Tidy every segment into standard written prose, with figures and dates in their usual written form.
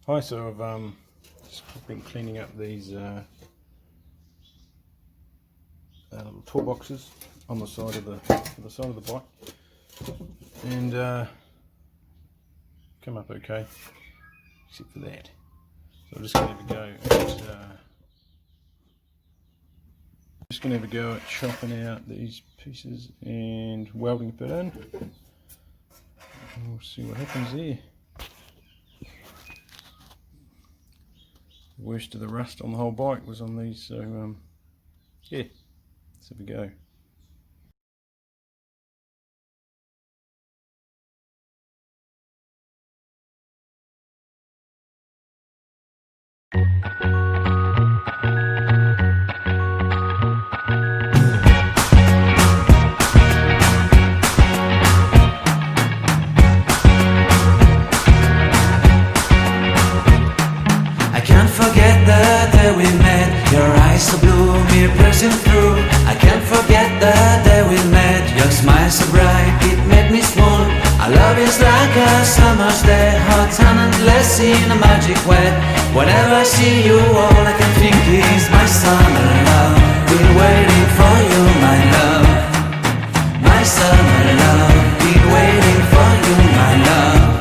Hi, so I've just been cleaning up these little toolboxes on the side of the bike, and come up okay, except for that. So I'm just going to have a go at chopping out these pieces and welding it in. We'll see what happens there. The worst of the rust on the whole bike was on these, so yeah, let's have a go. Forget the day we met. Your eyes so blue, me piercing through. I can't forget the day we met. Your smile so bright, it made me swoon. Our love is like a summer's day, hot and endless in a magic way. Whenever I see you, all I can think is my summer love. Been waiting for you, my love. My summer love. Been waiting for you, my love.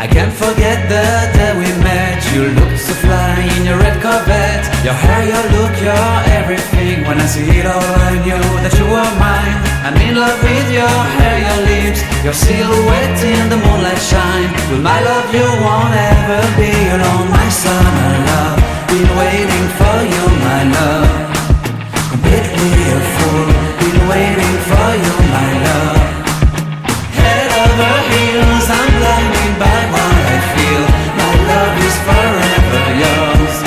I can't forget the day we met. You looked so fly in your red Corvette. Your hair, your look, your everything. When I see it all, I knew that you were mine. I'm in love with your hair, your lips, your silhouette in the moonlight shine. With my love you won't ever be alone. My summer love, been waiting for you, my love. Completely a fool, been waiting for you, my love. Head over heels, I'm blinded by what I feel. My love is forever yours.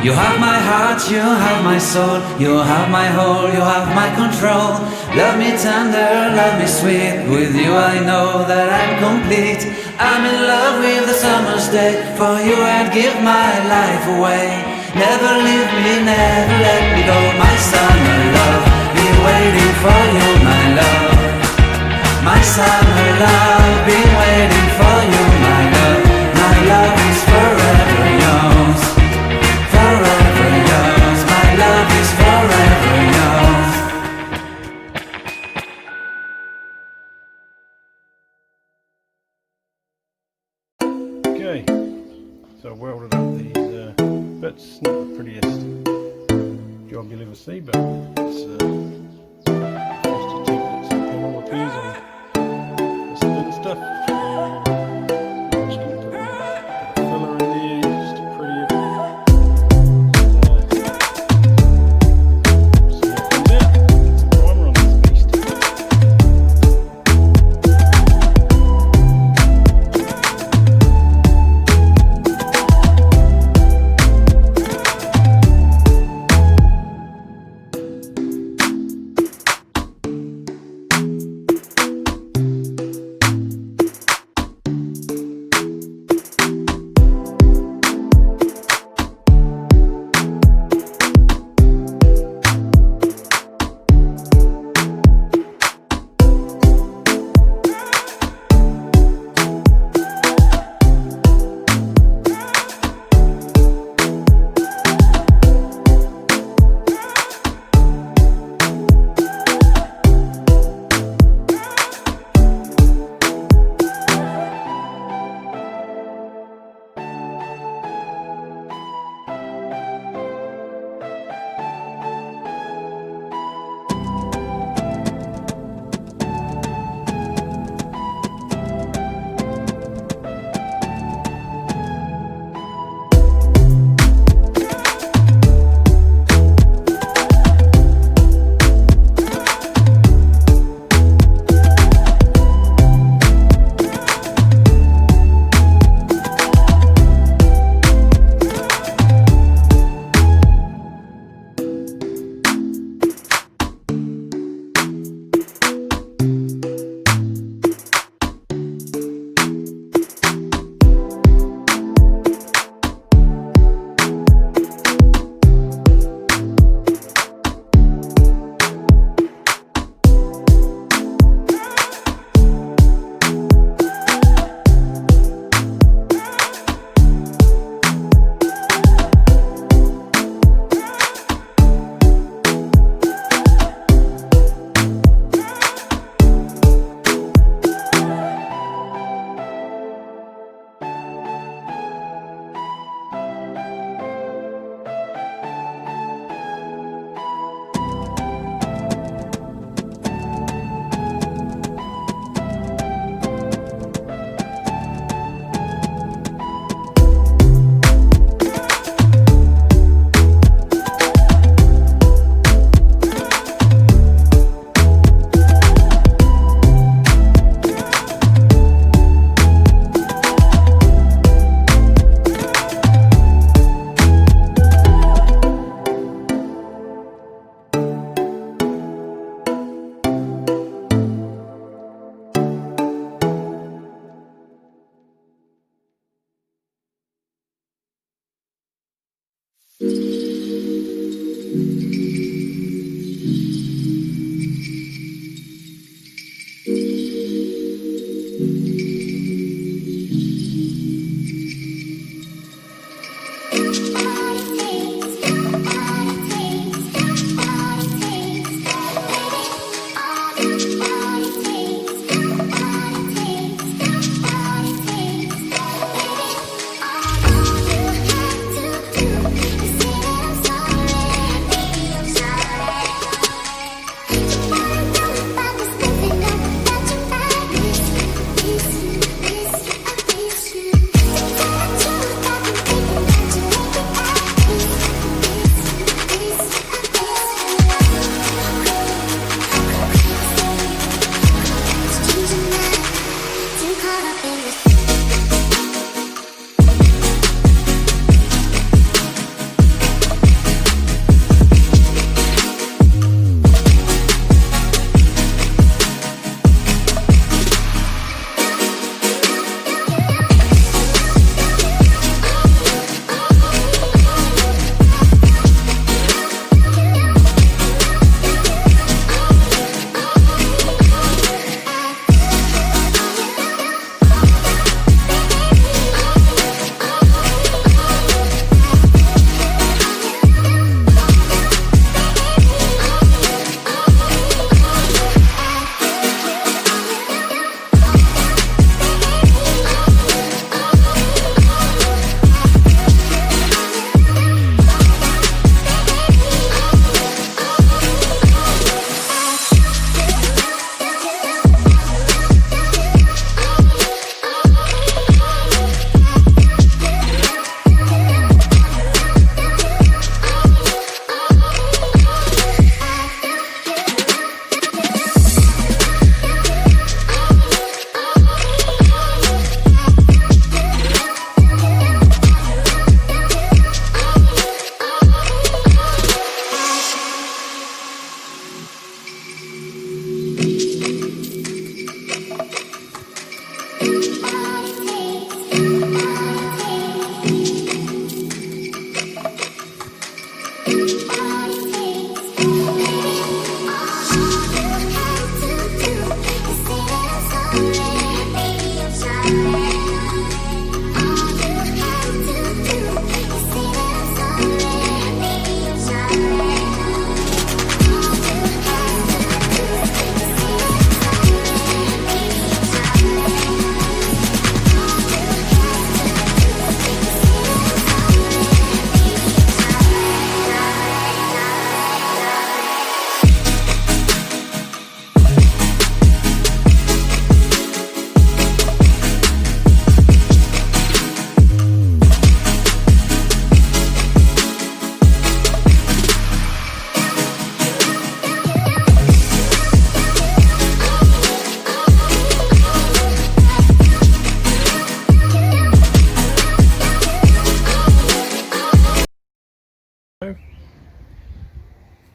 You have my heart, you have my soul, you have my whole, you have my control. Love me tender, love me sweet. With you I know that I'm complete. I'm in love with the summer's day. For you I'd give my life away. Never leave me, never let me go. My summer love, been waiting for you, my love. My summer love, been waiting for you, my love. My love is forever yours. Forever yours. My love is forever yours. Okay, so I welded up these bits. Not the prettiest job you'll ever see, but it's just a template panel appears on this thin stuff. I'm just going to put a bit of filler in there just to pretty it. See how it comes out. Some primer on this beast.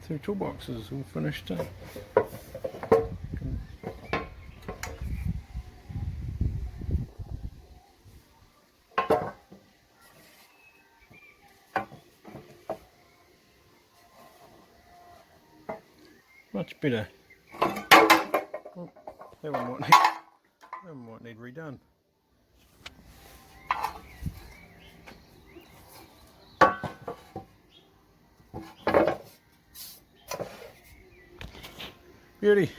Two toolboxes all finished up. Much better. Oh, that one might need redone. Beauty.